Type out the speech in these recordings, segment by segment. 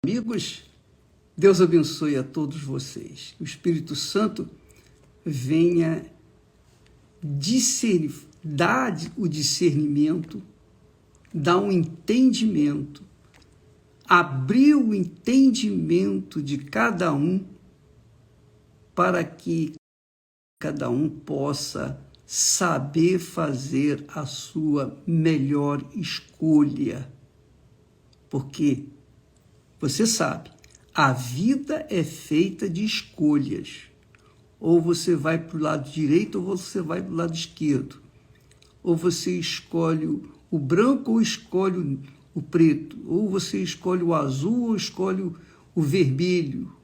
Amigos, Deus abençoe a todos vocês. Que o Espírito Santo venha dar o discernimento, dar um entendimento, abrir o entendimento de cada um para que cada um possa saber fazer a sua melhor escolha. Porque você sabe, a vida é feita de escolhas. Ou você vai para o lado direito ou você vai para o lado esquerdo. Ou você escolhe o branco ou escolhe o preto. Ou você escolhe o azul ou escolhe o vermelho,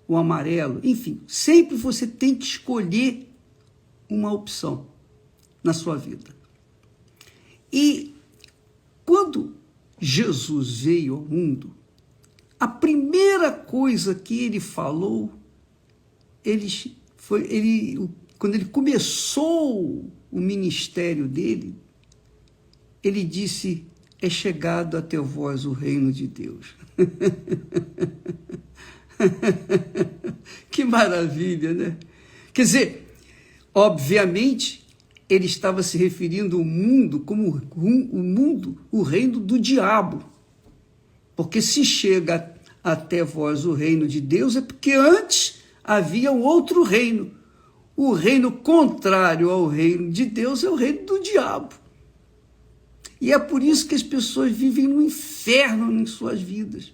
o amarelo. Enfim, sempre você tem que escolher uma opção na sua vida. E quando Jesus veio ao mundo, a primeira coisa que ele falou, quando ele começou o ministério dele, ele disse: é chegado até vós o reino de Deus. Que maravilha, né? Quer dizer, obviamente, ele estava se referindo ao mundo como o reino do diabo. Porque se chega até vós o reino de Deus, é porque antes havia um outro reino. O reino contrário ao reino de Deus é o reino do diabo. E é por isso que as pessoas vivem no inferno em suas vidas.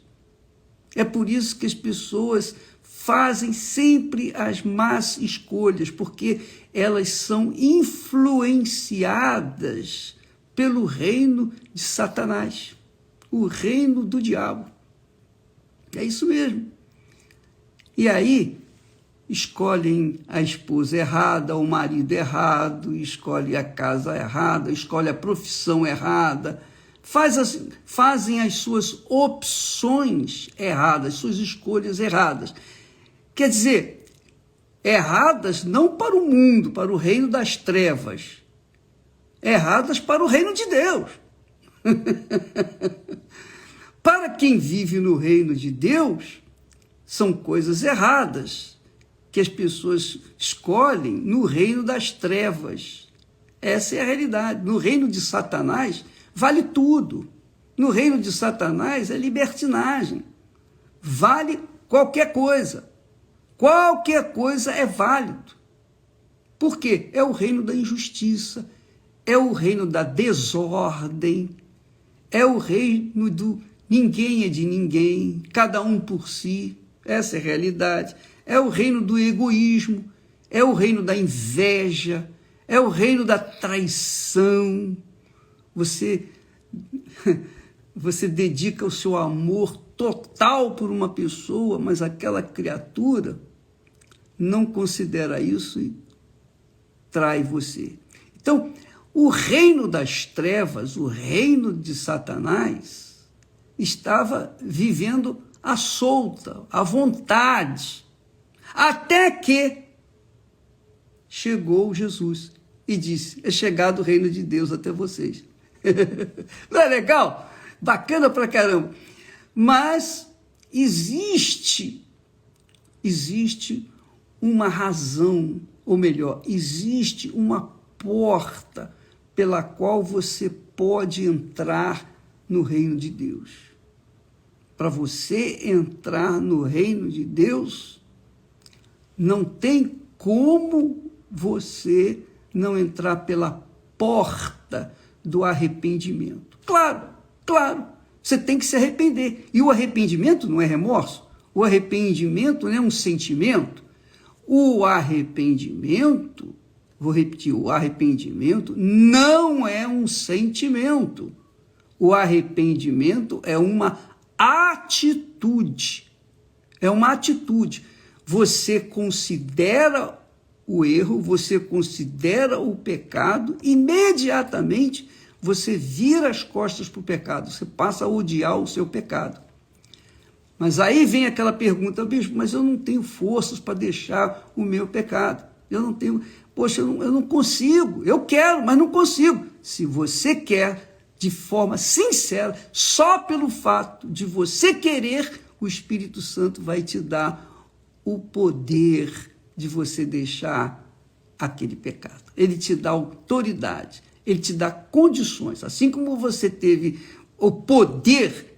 É por isso que as pessoas fazem sempre as más escolhas, porque elas são influenciadas pelo reino de Satanás, o reino do diabo. É isso mesmo. E aí, escolhem a esposa errada, o marido errado, escolhe a casa errada, escolhe a profissão errada, fazem as suas opções erradas, suas escolhas erradas. Quer dizer, erradas não para o mundo, para o reino das trevas, erradas para o reino de Deus. Para quem vive no reino de Deus, são coisas erradas que as pessoas escolhem no reino das trevas. Essa é a realidade. No reino de Satanás, vale tudo. No reino de Satanás é libertinagem. Vale qualquer coisa. Qualquer coisa é válido. Por quê? É o reino da injustiça, é o reino da desordem, é o reino do ninguém é de ninguém, cada um por si. Essa é a realidade. É o reino do egoísmo, é o reino da inveja, é o reino da traição. Você dedica o seu amor total por uma pessoa, mas aquela criatura não considera isso e trai você. Então, o reino das trevas, o reino de Satanás, estava vivendo à solta, à vontade, até que chegou Jesus e disse: é chegado o reino de Deus até vocês. Não é legal? Bacana pra caramba. Mas existe uma razão, ou melhor, existe uma porta pela qual você pode entrar no reino de Deus. Para você entrar no reino de Deus, não tem como você não entrar pela porta do arrependimento. Claro, você tem que se arrepender. E o arrependimento não é remorso, o arrependimento não é um sentimento. O arrependimento, vou repetir, o arrependimento não é um sentimento. O arrependimento é uma atitude. É uma atitude. Você considera o erro, você considera o pecado, imediatamente você vira as costas para o pecado, você passa a odiar o seu pecado. Mas aí vem aquela pergunta: bispo, mas eu não tenho forças para deixar o meu pecado. Eu não tenho, eu não consigo, eu quero, mas não consigo. Se você quer, de forma sincera, só pelo fato de você querer, o Espírito Santo vai te dar o poder de você deixar aquele pecado. Ele te dá autoridade, ele te dá condições. Assim como você teve o poder,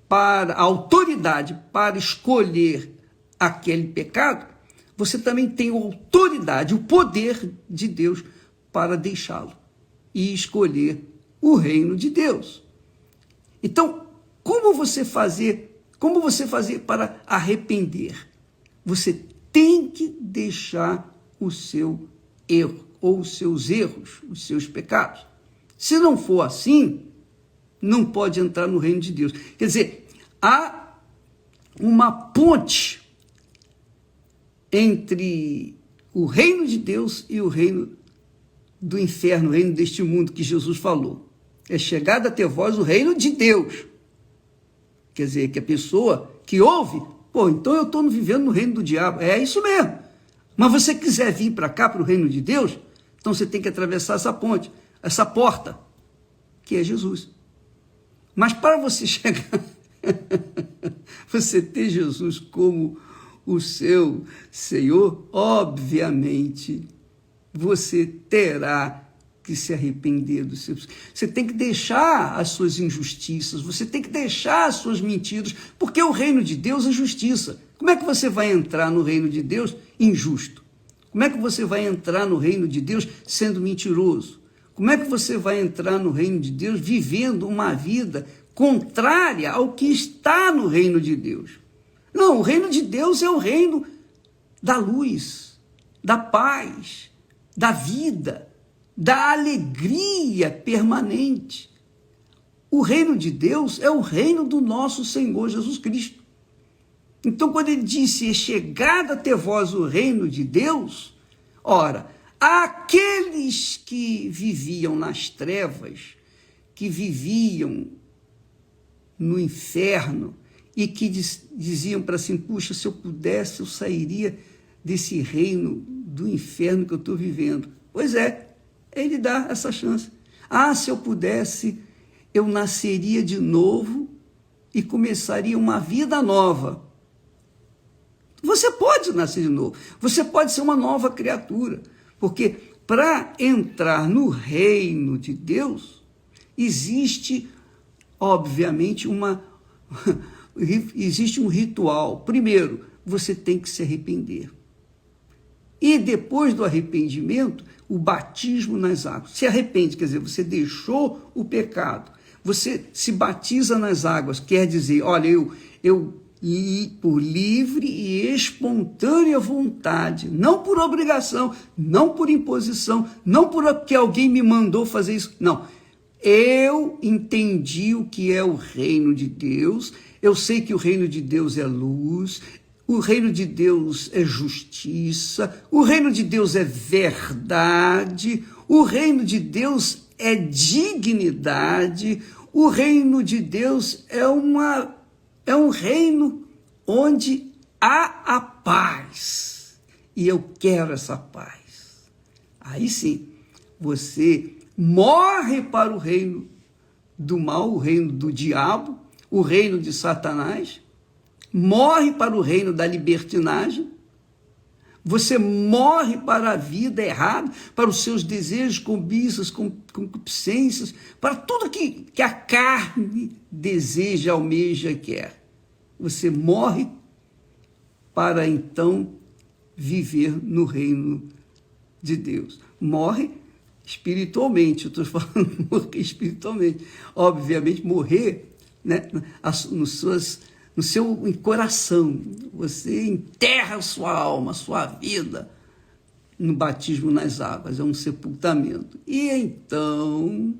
a autoridade para escolher aquele pecado, você também tem a autoridade, o poder de Deus para deixá-lo e escolher o reino de Deus. Então, como você fazer para arrepender? Você tem que deixar o seu erro, ou os seus erros, os seus pecados. Se não for assim, não pode entrar no reino de Deus. Quer dizer, há uma ponte entre o reino de Deus e o reino do inferno, o reino deste mundo que Jesus falou. É chegado até vós o reino de Deus. Quer dizer, que a pessoa que ouve, então eu estou vivendo no reino do diabo. É isso mesmo. Mas você quiser vir para cá, para o reino de Deus, então você tem que atravessar essa ponte, essa porta, que é Jesus. Mas para você chegar, você ter Jesus como o seu Senhor, obviamente, você terá que se arrepender dos seus... Você tem que deixar as suas injustiças, você tem que deixar as suas mentiras, porque o reino de Deus é justiça. Como é que você vai entrar no reino de Deus injusto? Como é que você vai entrar no reino de Deus sendo mentiroso? Como é que você vai entrar no reino de Deus vivendo uma vida contrária ao que está no reino de Deus? Não, o reino de Deus é o reino da luz, da paz, da vida, da alegria permanente. O reino de Deus é o reino do nosso Senhor Jesus Cristo. Então, quando ele disse, é chegado até vós o reino de Deus, ora, aqueles que viviam nas trevas, que viviam no inferno, e que diziam para si, puxa, se eu pudesse, eu sairia desse reino do inferno que eu estou vivendo. Pois é, ele dá essa chance. Se eu pudesse, eu nasceria de novo e começaria uma vida nova. Você pode nascer de novo, você pode ser uma nova criatura, porque para entrar no reino de Deus, existe, obviamente, existe um ritual. Primeiro, você tem que se arrepender. E depois do arrependimento, o batismo nas águas. Se arrepende, quer dizer, você deixou o pecado. Você se batiza nas águas, quer dizer, olha, eu por livre e espontânea vontade, não por obrigação, não por imposição, não porque alguém me mandou fazer isso, não. Eu entendi o que é o reino de Deus, eu sei que o reino de Deus é luz, o reino de Deus é justiça, o reino de Deus é verdade, o reino de Deus é dignidade, o reino de Deus é um reino onde há a paz. E eu quero essa paz. Aí sim, você morre para o reino do mal, o reino do diabo, o reino de Satanás, morre para o reino da libertinagem, você morre para a vida errada, para os seus desejos, cobiças, concupiscências, para tudo que a carne deseja, almeja e quer. Você morre para então viver no reino de Deus. Morre espiritualmente, eu estou falando morrer espiritualmente. Obviamente, morrer, né, no seu coração. Você enterra a sua alma, a sua vida no batismo nas águas, é um sepultamento. E então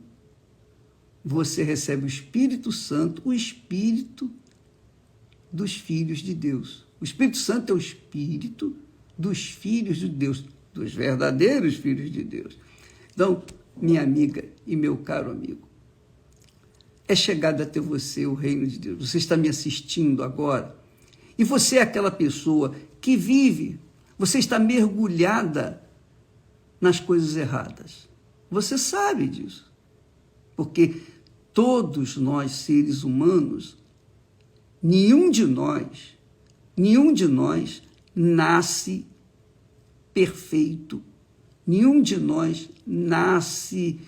você recebe o Espírito Santo, o Espírito dos filhos de Deus. O Espírito Santo é o Espírito dos filhos de Deus, dos verdadeiros filhos de Deus. Então, minha amiga e meu caro amigo, é chegado até você o reino de Deus. Você está me assistindo agora e você é aquela pessoa que vive, você está mergulhada nas coisas erradas. Você sabe disso, porque todos nós, seres humanos, nenhum de nós nasce perfeito, nenhum de nós nasce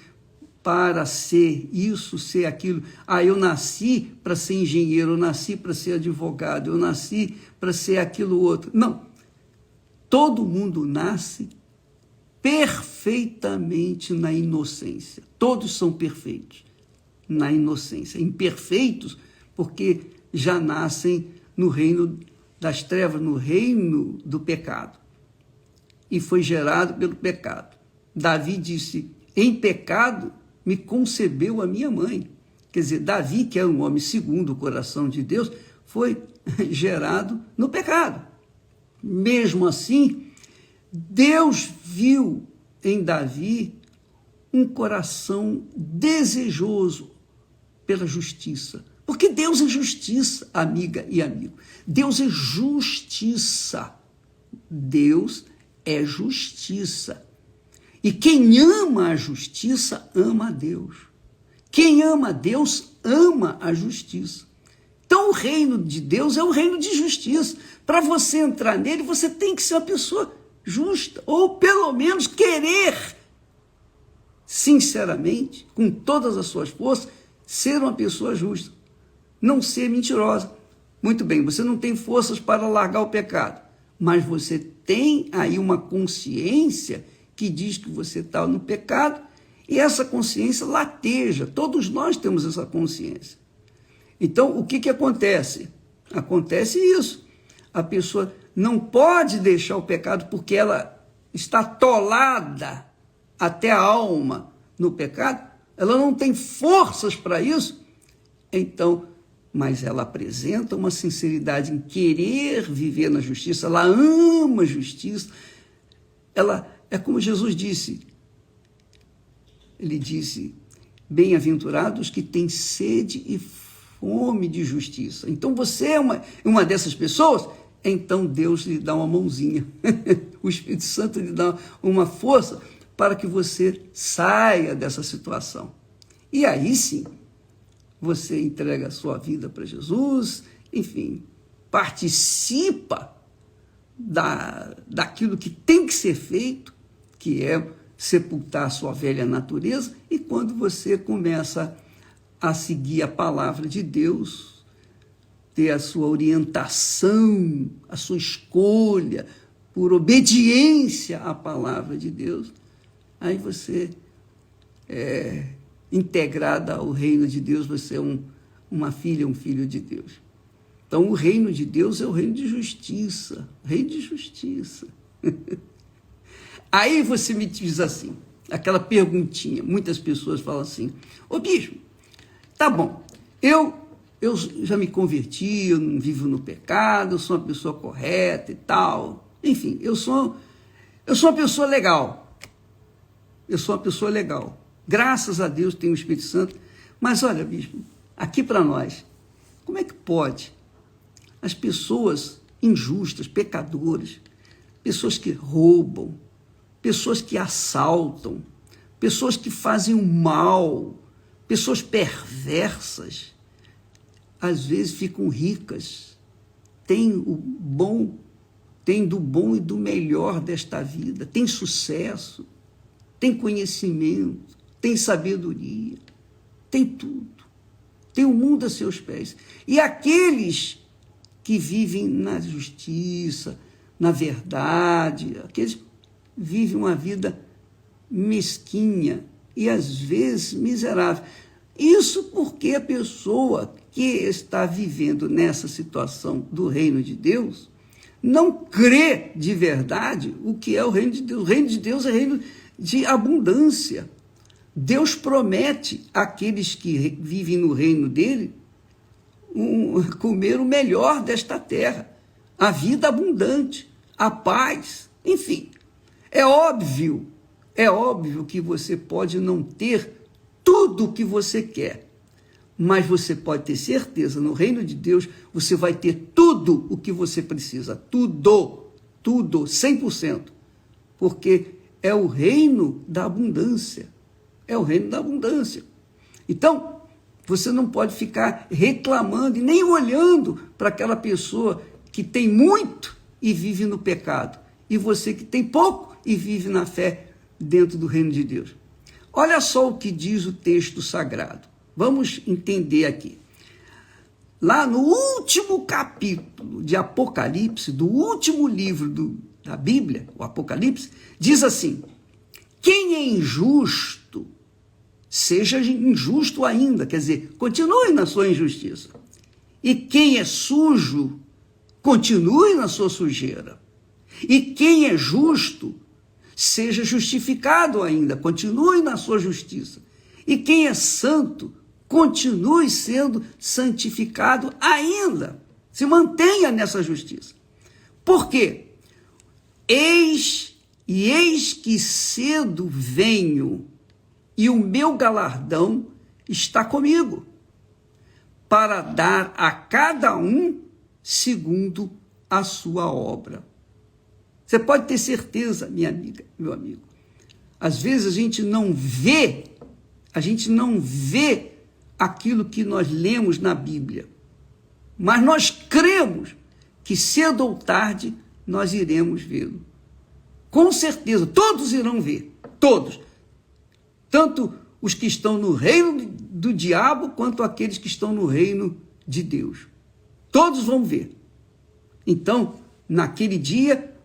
para ser isso, ser aquilo. Eu nasci para ser engenheiro, eu nasci para ser advogado, eu nasci para ser aquilo outro. Não. Todo mundo nasce perfeitamente na inocência. Todos são perfeitos na inocência. Imperfeitos porque já nascem no reino das trevas, no reino do pecado. E foi gerado pelo pecado. Davi disse, em pecado me concebeu a minha mãe. Quer dizer, Davi, que era um homem segundo o coração de Deus, foi gerado no pecado. Mesmo assim, Deus viu em Davi um coração desejoso pela justiça. Porque Deus é justiça, amiga e amigo. Deus é justiça. Deus é justiça. E quem ama a justiça, ama a Deus. Quem ama a Deus, ama a justiça. Então, o reino de Deus é o reino de justiça. Para você entrar nele, você tem que ser uma pessoa justa, ou pelo menos querer, sinceramente, com todas as suas forças, ser uma pessoa justa. Não ser mentirosa. Muito bem, você não tem forças para largar o pecado, mas você tem aí uma consciência que diz que você está no pecado, e essa consciência lateja. Todos nós temos essa consciência. Então, o que acontece? Acontece isso. A pessoa não pode deixar o pecado porque ela está atolada até a alma no pecado, ela não tem forças para isso, então, mas ela apresenta uma sinceridade em querer viver na justiça, ela ama a justiça, ela é como Jesus disse, ele disse, bem-aventurados que têm sede e fome de justiça. Então você é uma dessas pessoas, então Deus lhe dá uma mãozinha, o Espírito Santo lhe dá uma força para que você saia dessa situação. E aí sim, você entrega a sua vida para Jesus, enfim, participa daquilo que tem que ser feito, que é sepultar a sua velha natureza, e quando você começa a seguir a palavra de Deus, ter a sua orientação, a sua escolha, por obediência à palavra de Deus, aí você é integrada ao reino de Deus, você é uma filha, um filho de Deus. Então, o reino de Deus é o reino de justiça, reino de justiça. Aí você me diz assim, aquela perguntinha, muitas pessoas falam assim, ô bispo, tá bom, eu já me converti, eu não vivo no pecado, eu sou uma pessoa correta e tal, enfim, eu sou uma pessoa legal, graças a Deus tenho o Espírito Santo, mas olha, bispo, aqui para nós, como é que pode as pessoas injustas, pecadoras, pessoas que roubam, pessoas que assaltam, pessoas que fazem o mal, pessoas perversas, às vezes ficam ricas, têm do bom e do melhor desta vida, têm sucesso, têm conhecimento, têm sabedoria, têm tudo, têm o mundo a seus pés. E aqueles que vivem na justiça, na verdade, aqueles vivem uma vida mesquinha e às vezes miserável. Isso porque a pessoa que está vivendo nessa situação do reino de Deus não crê de verdade o que é o reino de Deus. O reino de Deus é reino de abundância. Deus promete àqueles que vivem no reino dele comer o melhor desta terra, a vida abundante, a paz, enfim. É óbvio que você pode não ter tudo o que você quer, mas você pode ter certeza, no reino de Deus, você vai ter tudo o que você precisa, tudo, 100%, porque é o reino da abundância, Então, Você não pode ficar reclamando e nem olhando para aquela pessoa que tem muito e vive no pecado. E você que tem pouco e vive na fé dentro do reino de Deus. Olha só o que diz o texto sagrado. Vamos entender aqui. Lá no último capítulo de Apocalipse, do último livro da Bíblia, o Apocalipse, diz assim: quem é injusto, seja injusto ainda, quer dizer, continue na sua injustiça. E quem é sujo, continue na sua sujeira. E quem é justo, seja justificado ainda, continue na sua justiça. E quem é santo, continue sendo santificado ainda. Se mantenha nessa justiça. Por quê? Eis que cedo venho, e o meu galardão está comigo, para dar a cada um segundo a sua obra. Você pode ter certeza, minha amiga, meu amigo. Às vezes a gente não vê aquilo que nós lemos na Bíblia, mas nós cremos que cedo ou tarde nós iremos vê-lo. Com certeza, todos irão ver, todos. Tanto os que estão no reino do diabo, quanto aqueles que estão no reino de Deus. Todos vão ver. Então, naquele dia,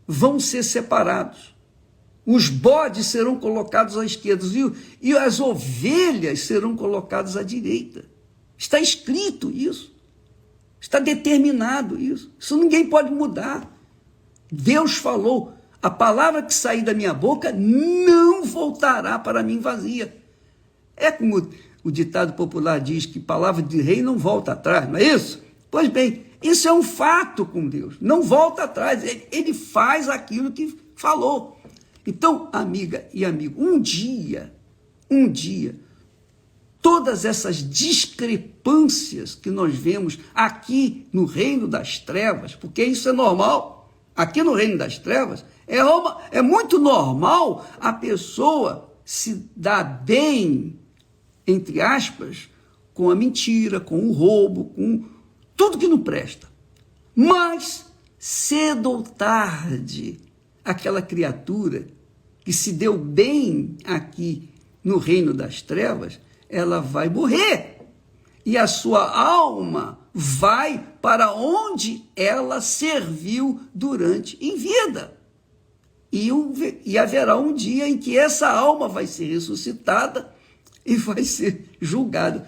vão ser separados. Os bodes serão colocados à esquerda e as ovelhas serão colocadas à direita. Está escrito isso. Está determinado isso. Isso ninguém pode mudar. Deus falou: a palavra que sair da minha boca não voltará para mim vazia. É como o ditado popular diz, que palavra de rei não volta atrás, não é isso? Pois bem, isso é um fato com Deus. Não volta atrás. Ele faz aquilo que falou. Então, amiga e amigo, um dia, todas essas discrepâncias que nós vemos aqui no reino das trevas, porque isso é normal, aqui no reino das trevas, é muito normal a pessoa se dar bem, entre aspas, com a mentira, com o roubo, com tudo que não presta. Mas, cedo ou tarde, aquela criatura que se deu bem aqui no reino das trevas, ela vai morrer. E a sua alma vai para onde ela serviu em vida. E haverá um dia em que essa alma vai ser ressuscitada e vai ser julgada.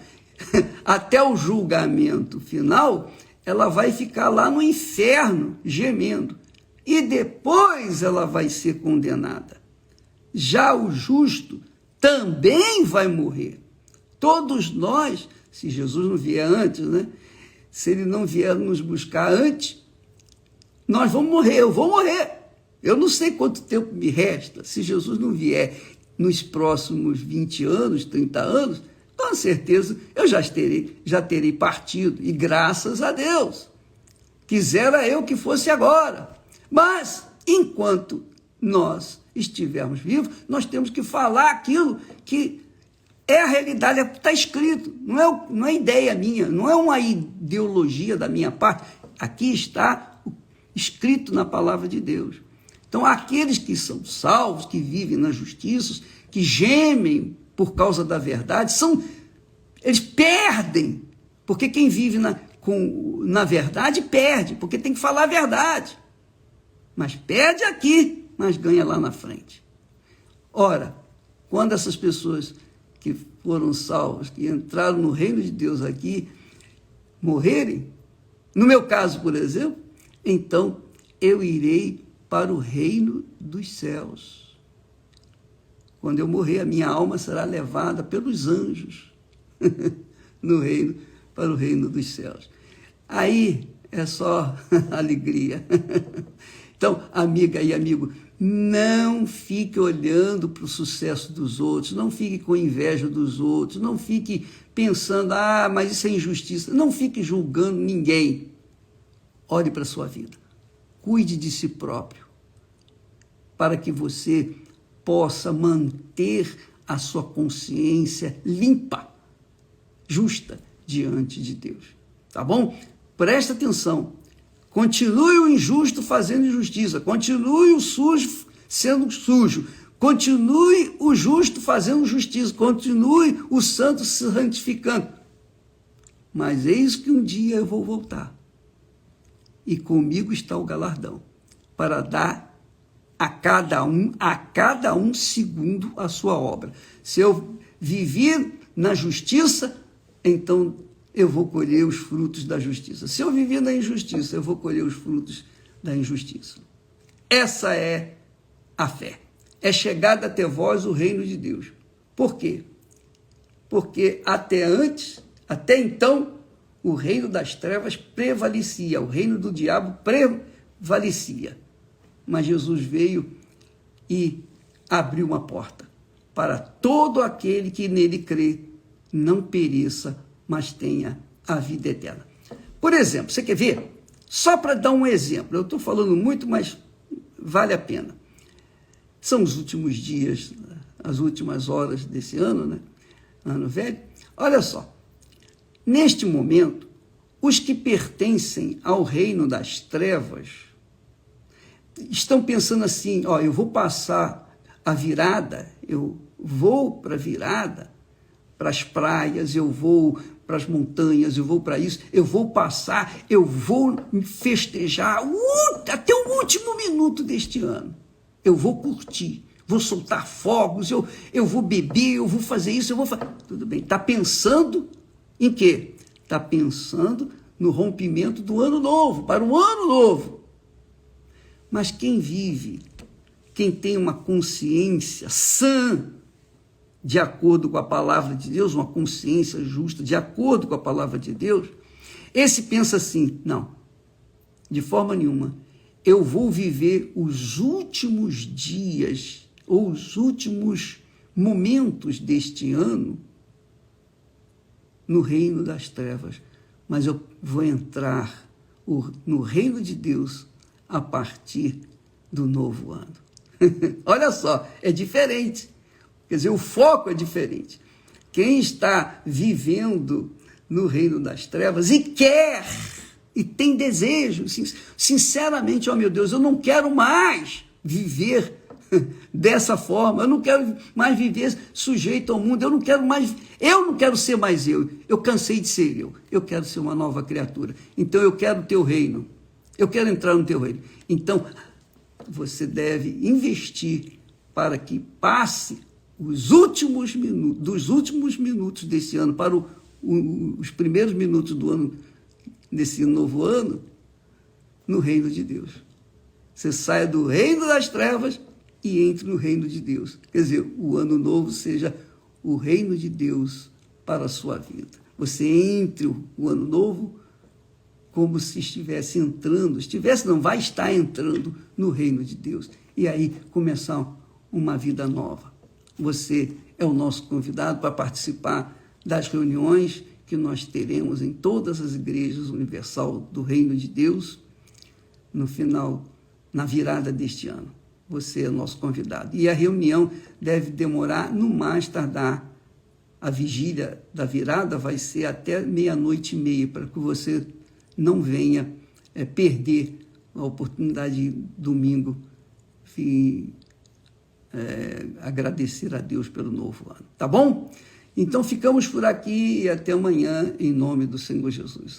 Até o julgamento final, ela vai ficar lá no inferno, gemendo. E depois ela vai ser condenada. Já o justo também vai morrer. Todos nós, se Jesus não vier antes, né? Se ele não vier nos buscar antes, nós vamos morrer, eu vou morrer. Eu não sei quanto tempo me resta. Se Jesus não vier nos próximos 20 anos, 30 anos, com certeza eu já terei partido. E graças a Deus. Quisera eu que fosse agora. Mas, enquanto nós estivermos vivos, nós temos que falar aquilo que é a realidade, está escrito. Não é ideia minha, não é uma ideologia da minha parte. Aqui está escrito na palavra de Deus. Então, aqueles que são salvos, que vivem na justiça, que gemem por causa da verdade, eles perdem, porque quem vive na verdade perde, porque tem que falar a verdade. Mas perde aqui, mas ganha lá na frente. Ora, quando essas pessoas que foram salvas, que entraram no reino de Deus aqui, morrerem, no meu caso, por exemplo, então eu irei para o reino dos céus. Quando eu morrer, a minha alma será levada pelos anjos para o reino dos céus. Aí é só alegria. Então, amiga e amigo, não fique olhando para o sucesso dos outros, não fique com inveja dos outros, não fique pensando, mas isso é injustiça. Não fique julgando ninguém. Olhe para a sua vida. Cuide de si próprio, para que você possa manter a sua consciência limpa justa diante de Deus. Tá bom? Presta atenção. Continue o injusto fazendo injustiça. Continue o sujo sendo sujo. Continue o justo fazendo justiça. Continue o santo se santificando. Mas eis que um dia eu vou voltar. E comigo está o galardão, para dar a cada um segundo a sua obra. Se eu viver na justiça, então eu vou colher os frutos da justiça. Se eu viver na injustiça, eu vou colher os frutos da injustiça. Essa é a fé. É chegado até vós o reino de Deus. Por quê? Porque até então, o reino das trevas prevalecia, o reino do diabo prevalecia. Mas Jesus veio e abriu uma porta para todo aquele que nele crê, não pereça, mas tenha a vida eterna. Por exemplo, você quer ver? Só para dar um exemplo, eu estou falando muito, mas vale a pena. São os últimos dias, as últimas horas desse ano, né? Ano velho. Olha só, neste momento, os que pertencem ao reino das trevas estão pensando assim, eu vou passar a virada, eu vou para a virada, para as praias, eu vou para as montanhas, eu vou para isso, eu vou passar, eu vou festejar até o último minuto deste ano. Eu vou curtir, vou soltar fogos, eu vou beber, eu vou fazer isso, eu vou fazer... Tudo bem, está pensando em quê? Está pensando no rompimento do ano novo, para o ano novo. Mas quem vive, quem tem uma consciência sã, de acordo com a palavra de Deus, uma consciência justa, de acordo com a palavra de Deus, esse pensa assim, não, de forma nenhuma, eu vou viver os últimos dias, ou os últimos momentos deste ano, no reino das trevas, mas eu vou entrar no reino de Deus a partir do novo ano. Olha só, é diferente. Quer dizer, o foco é diferente. Quem está vivendo no reino das trevas e quer, e tem desejo, sinceramente, meu Deus, eu não quero mais viver dessa forma, eu não quero mais viver sujeito ao mundo, eu não quero ser mais eu cansei de ser eu quero ser uma nova criatura, então eu quero o teu reino, eu quero entrar no teu reino. Então, você deve investir para que passe dos últimos minutos desse ano para os primeiros minutos do ano, desse novo ano, no reino de Deus. Você saia do reino das trevas e entre no reino de Deus. Quer dizer, o ano novo seja o reino de Deus para a sua vida. Você entre o ano novo como se estivesse entrando, vai estar entrando no reino de Deus. E aí começar uma vida nova. Você é o nosso convidado para participar das reuniões que nós teremos em todas as igrejas universal do reino de Deus no final, na virada deste ano. Você é o nosso convidado. E a reunião deve demorar, no mais tardar, a vigília da virada vai ser até 00:30, para que você não venha perder a oportunidade de domingo agradecer a Deus pelo novo ano. Tá bom? Então ficamos por aqui e até amanhã, em nome do Senhor Jesus.